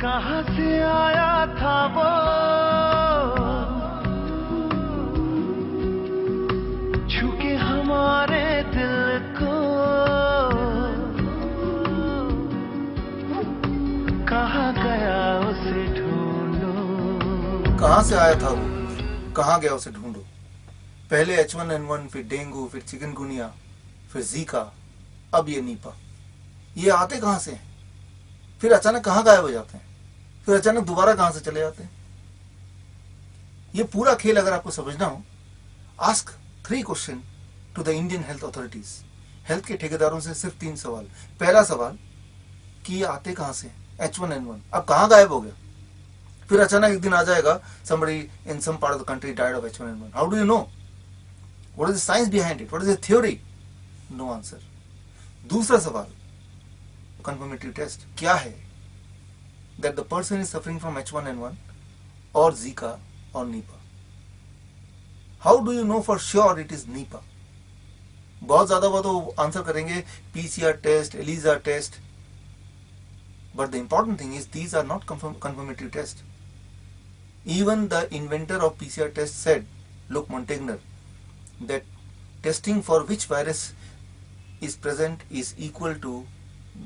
कहाँ से आया था वो, छूके हमारे दिल को, कहाँ गया उसे ढूंढो। कहाँ से आया था वो, कहाँ गया उसे ढूंढो। पहले H1N1, फिर डेंगू, फिर चिकनगुनिया, फिर जीका, अब ये नीपा। ये आते कहाँ से हैं, फिर अचानक कहाँ गायब हो जाते हैं, फिर अचानक दोबारा कहाँ से चले जाते हैं। ये पूरा खेल अगर आपको समझना हो, ask 3 question to the Indian health authorities. Health के ठेकेदारों से सिर्फ 3 सवाल। पहला सवाल कि ये आते कहाँ से हैं, H1N1 अब कहाँ गायब हो गया। फिर अचानक एक दिन आ जाएगा somebody in some part of the country died of H1N1. How do you know? What is the science behind it? What is the theory? No answer. दूसरा सवाल, confirmatory test क्या है that the person is suffering from H1N1 or Zika or Nipah? How do you know for sure it is Nipah? बहुत ज्यादा वो तो answer करेंगे PCR test, ELISA test, but the important thing is these are not confirmatory tests. Even the inventor of PCR test said, Luc Montagnier, that testing for which virus is present is equal to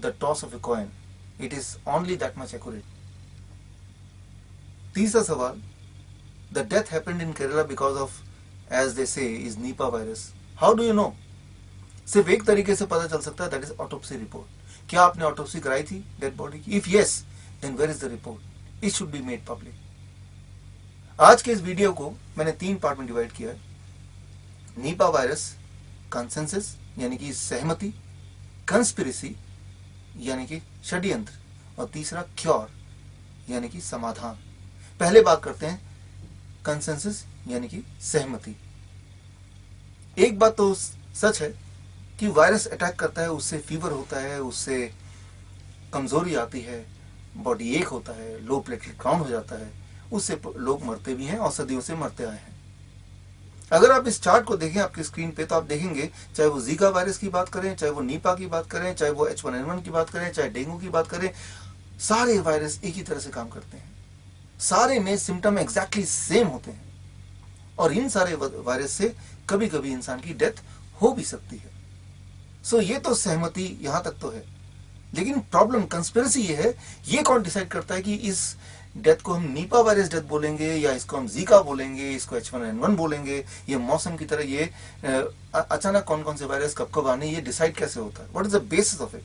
the toss of a coin. It is only that much accurate. तीसरा सवाल, the death happened in Kerala because of, as they say, is Nipah virus. How do you know? सिर्फ एक तरीके से पता चल सकता है, that is autopsy report. क्या आपने ऑटोप्सी कराई थी डेड बॉडी की? If yes, then where is the report? It should be made public. आज के इस वीडियो को मैंने 3 पार्ट में डिवाइड किया है। नीपा वायरस कंसेंसस यानी कि सहमति, कंस्पिरेसी यानी कि षड्यंत्र, और तीसरा क्योर यानी कि समाधान। पहले बात करते हैं कंसेंसस यानी कि सहमति। एक बात तो सच है कि वायरस अटैक करता है, उससे फीवर होता है, उससे कमजोरी आती है, बॉडी एक होता है, लो प्लेटलेट काउंट हो जाता है, उससे लोग मरते भी हैं और सदियों से मरते आए हैं। अगर आप इस चार्ट को देखें आपकी स्क्रीन पे तो आप देखेंगे, चाहे वो जीका वायरस की बात करें, चाहे वो नीपा की बात करें, चाहे वो H1N1 की बात करें, चाहे डेंगू की बात करें, सारे वायरस एक ही तरह से काम करते हैं। सारे में सिम्टम एग्जैक्टली सेम होते हैं और इन सारे वायरस से कभी कभी इंसान की डेथ हो भी सकती है। सो ये तो सहमति यहां तक तो है, लेकिन प्रॉब्लम कंस्पिरेसी ये है, ये कौन डिसाइड करता है कि इस डेथ को हम नीपा वायरस डेथ बोलेंगे या इसको हम जीका बोलेंगे, इसको H1N1 बोलेंगे। ये मौसम की तरह ये अचानक कौन कौन से वायरस कब कब आने, ये डिसाइड कैसे होता है? What is the basis of it?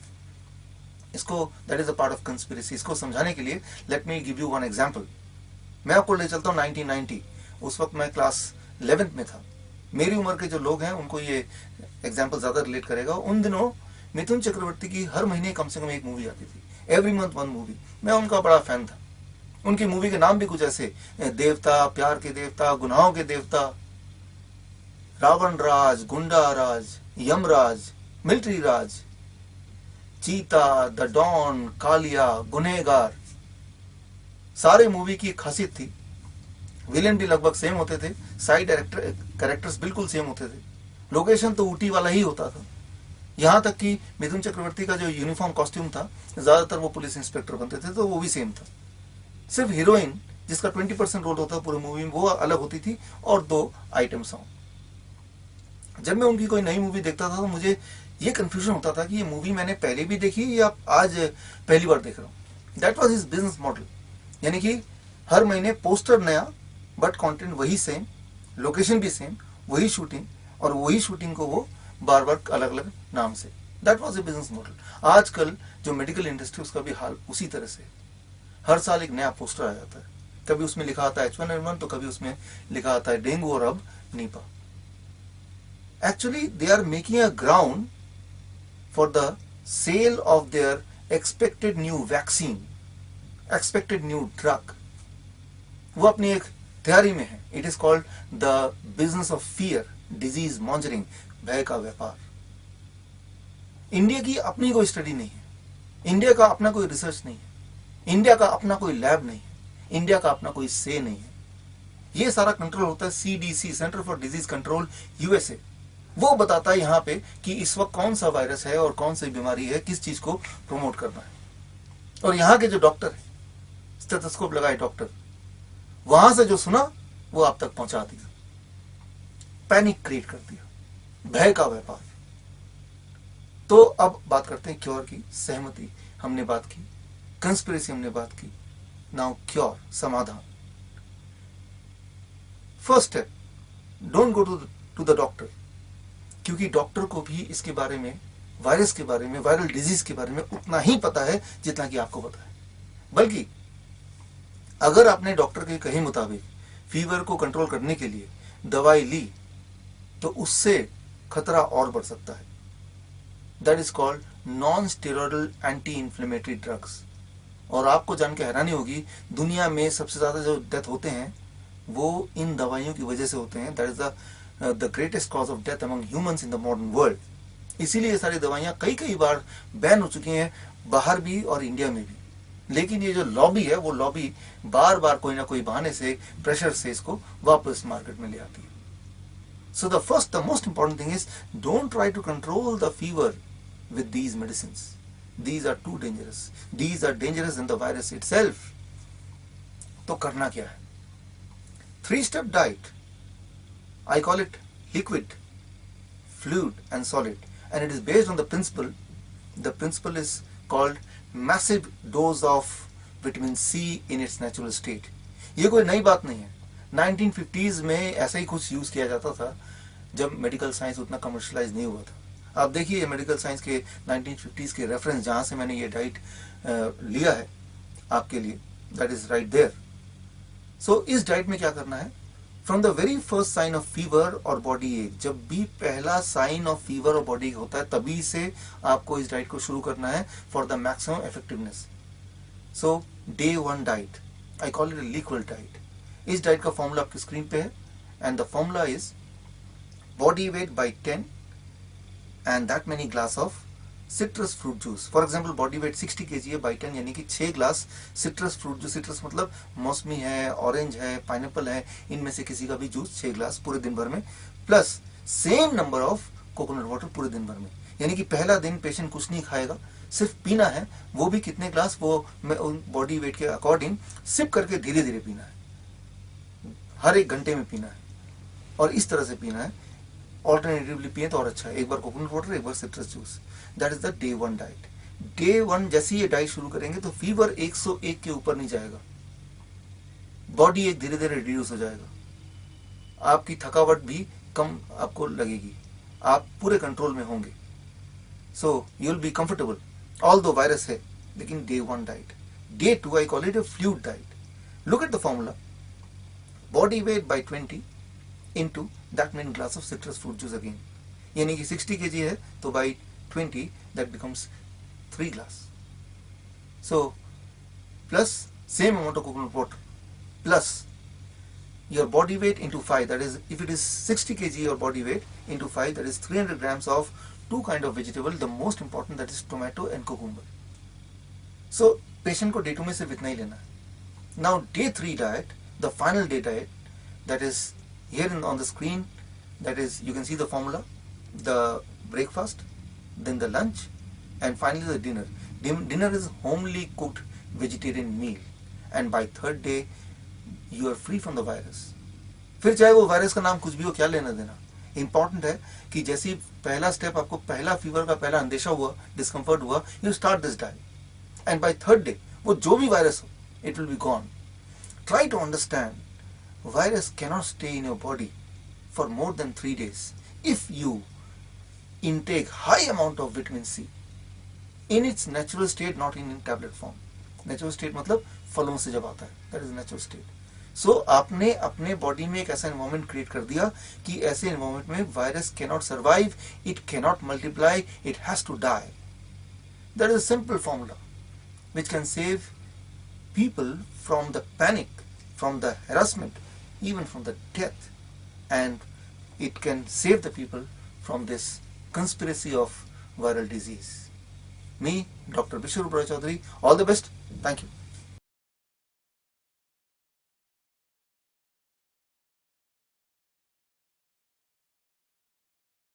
इसको that is a part of conspiracy. इसको समझाने के लिए let me give you one example. मैं आपको ले चलता हूँ 1990। उस वक्त मैं क्लास 11th में था। मेरी उम्र के जो लोग हैं उनको ये एग्जाम्पल ज्यादा रिलेट करेगा। उन दिनों मिथुन चक्रवर्ती की हर महीने कम से कम एक मूवी आती थी, एवरी मंथ 1 मूवी। मैं उनका बड़ा फैन था। उनकी मूवी के नाम भी कुछ ऐसे, देवता, प्यार के देवता, गुनाहों के देवता, रावण राज, गुंडा राज, यमराज, मिलिट्री राज, चीता, द डॉन, कालिया, गुनहगार। सारे मूवी की एक खासियत थी, विलेन भी लगभग सेम होते थे, साइड कैरेक्टर्स बिल्कुल सेम होते थे, लोकेशन तो ऊटी वाला ही होता था। यहां तक कि मिथुन चक्रवर्ती का जो यूनिफॉर्म कॉस्ट्यूम था, ज्यादातर वो पुलिस इंस्पेक्टर बनते थे, तो वो भी सेम था। सिर्फ हीरोइन जिसका 20% रोल होता था पूरे मूवी में, वो अलग होती थी, और 2 आइटम सॉन्ग। जब मैं उनकी कोई नई मूवी देखता था तो मुझे ये कंफ्यूजन होता था कि ये मूवी मैंने पहले भी देखी या आज पहली बार देख रहा हूँ। That was his business model, यानी कि हर महीने पोस्टर नया बट कंटेंट वही सेम, लोकेशन भी सेम, वही शूटिंग, और वही शूटिंग को वो बार बार अलग अलग नाम से। That was a business model. आजकल जो मेडिकल इंडस्ट्री उसका भी हाल उसी तरह से। हर साल एक नया पोस्टर आ जाता है, कभी उसमें लिखा आता है H1N1 तो कभी उसमें लिखा आता है डेंगू और अब Nipah. Actually they are making a ground for the sale of their expected new vaccine, expected new drug. वो अपनी एक तैयारी में है। It is called the business of fear, disease mongering, भय का व्यापार। इंडिया की अपनी कोई स्टडी नहीं है, इंडिया का अपना कोई रिसर्च नहीं है, इंडिया का अपना कोई लैब नहीं है, इंडिया का अपना कोई से नहीं है। ये सारा कंट्रोल होता है CDC, centre for disease control, USA। वो बताता है यहाँ पे कि इस वक्त कौन सा वायरस है और कौन सी बीमारी है, किस चीज को प्रमोट करना है। और यहाँ के जो डॉक्टर है स्टेथोस्कोप लगाए डॉक्टर, वहां से जो सुना वो आप तक पहुंचा दिया, पैनिक क्रिएट कर दिया, भय का व्यापार। तो अब बात करते हैं क्योर की। सहमति हमने बात की, कंस्पिरेसी हमने बात की, नाउ क्योर, समाधान। First step, don't go to the doctor, क्योंकि डॉक्टर को भी इसके बारे में, वायरस के बारे में, वायरल डिजीज के बारे में उतना ही पता है जितना कि आपको पता है। बल्कि अगर आपने डॉक्टर के कहे मुताबिक फीवर को कंट्रोल करने के लिए दवाई ली तो उससे खतरा और बढ़ सकता है। That is called non steroidal anti inflammatory drugs. और आपको जान के हैरानी होगी, दुनिया में सबसे ज्यादा जो डेथ होते हैं वो इन दवाइयों की वजह से होते हैं। That is the greatest cause of death among humans in the modern world. इसीलिए ये सारी दवाइयां कई बार बैन हो चुकी हैं, बाहर भी और इंडिया में भी। लेकिन ये जो लॉबी है, वो लॉबी बार बार कोई ना कोई बहाने से, प्रेशर से इसको वापस मार्केट में ले आती है। So the most important thing is, don't try to control the fever with these medicines. These are too dangerous. These are dangerous than the virus itself. तो करना क्या है? 3-step diet. I call it liquid, fluid and solid, and it is based on the principle. The principle is called massive dose of vitamin C in its natural state. ये कोई नई बात नहीं है। 1950s में ऐसा ही कुछ यूज किया जाता था जब मेडिकल साइंस उतना कमर्शलाइज नहीं हुआ था। आप देखिए मेडिकल साइंस के 1950s के रेफरेंस, जहां से मैंने ये डाइट लिया है आपके लिए, that is right there. So इस डाइट में क्या करना है, from the very first sign of fever और बॉडी एक, जब भी पहला साइन ऑफ फीवर और बॉडी एक होता है तभी से आपको इस डाइट को शुरू करना है for the maximum effectiveness. So day 1 diet, I call it a liquid diet. इस डाइट का फॉर्मूला आपकी स्क्रीन पे है, and the formula is body weight by 10 and that many glass of citrus fruit juice. For example, body weight 60 kg है, by 10 यानी कि 6 glass citrus fruit juice। citrus मतलब मौसमी है, ऑरेंज है, पाइनएप्पल है, इनमें से किसी का भी जूस 6 ग्लास पूरे दिन भर में, plus same number of coconut water पूरे दिन भर में। यानी कि पहला दिन पेशेंट कुछ नहीं खाएगा, सिर्फ पीना है, वो भी कितने ग्लास, वो बॉडी वेट के अकॉर्डिंग सिप करके धीरे धीरे पीना है, हर 1 घंटे में पीना है, और इस तरह से पीना है। ऑल्टरनेटिवली पिए तो और अच्छा है, एक बार कोकोनट वाटर, एक बार citrus juice. That is the day 1 diet. Day 1 जैसे ये डाइट शुरू करेंगे तो फीवर 101 के ऊपर नहीं जाएगा, बॉडी एक धीरे धीरे रिड्यूस हो जाएगा, आपकी थकावट भी कम आपको लगेगी, आप पूरे कंट्रोल में होंगे। So you will be comfortable, all दो वायरस है, लेकिन day 1 diet. Day 2 I call it a fluid diet. Look at the formula, body weight by 20 into that many glass of citrus fruit juice again, यानी कि 60 kg है तो by 20 that becomes 3 glass. So plus same amount of coconut water plus your body weight into 5, that is if it is 60 kg your body weight into 5, that is 300 grams of 2 kind of vegetable, the most important, that is tomato and cucumber. So patient को day 2 में सिर्फ इतना ही लेना है। Now day 3 diet, the final day diet, that is here on the screen, that is you can see the formula, the breakfast, then the lunch, and finally the dinner. Dinner is homely cooked vegetarian meal, and by 3rd day you are free from the virus. फिर चाहे वो virus का नाम कुछ भी हो, क्या लेना देना। इंपॉर्टेंट है कि जैसे ही पहला स्टेप, आपको पहला फीवर का पहला अंदेशा हुआ, डिस्कम्फर्ट हुआ, you start this diet, and by 3rd day वो जो भी वायरस हो, it will be gone. Try to understand, virus cannot stay in your body for more than 3 days if you intake high amount of vitamin C in its natural state, not in tablet form. Natural state मतलब फलों से जब आता है, that is natural state. So आपने अपने body में एक ऐसा environment create कर दिया कि ऐसे environment में virus cannot survive, it cannot multiply, it has to die. That is a simple formula which can save people from the panic, from the harassment, even from the death, and it can save the people from this conspiracy of viral disease. Me, Dr. Bishop Roy Chaudhary, all the best. Thank you.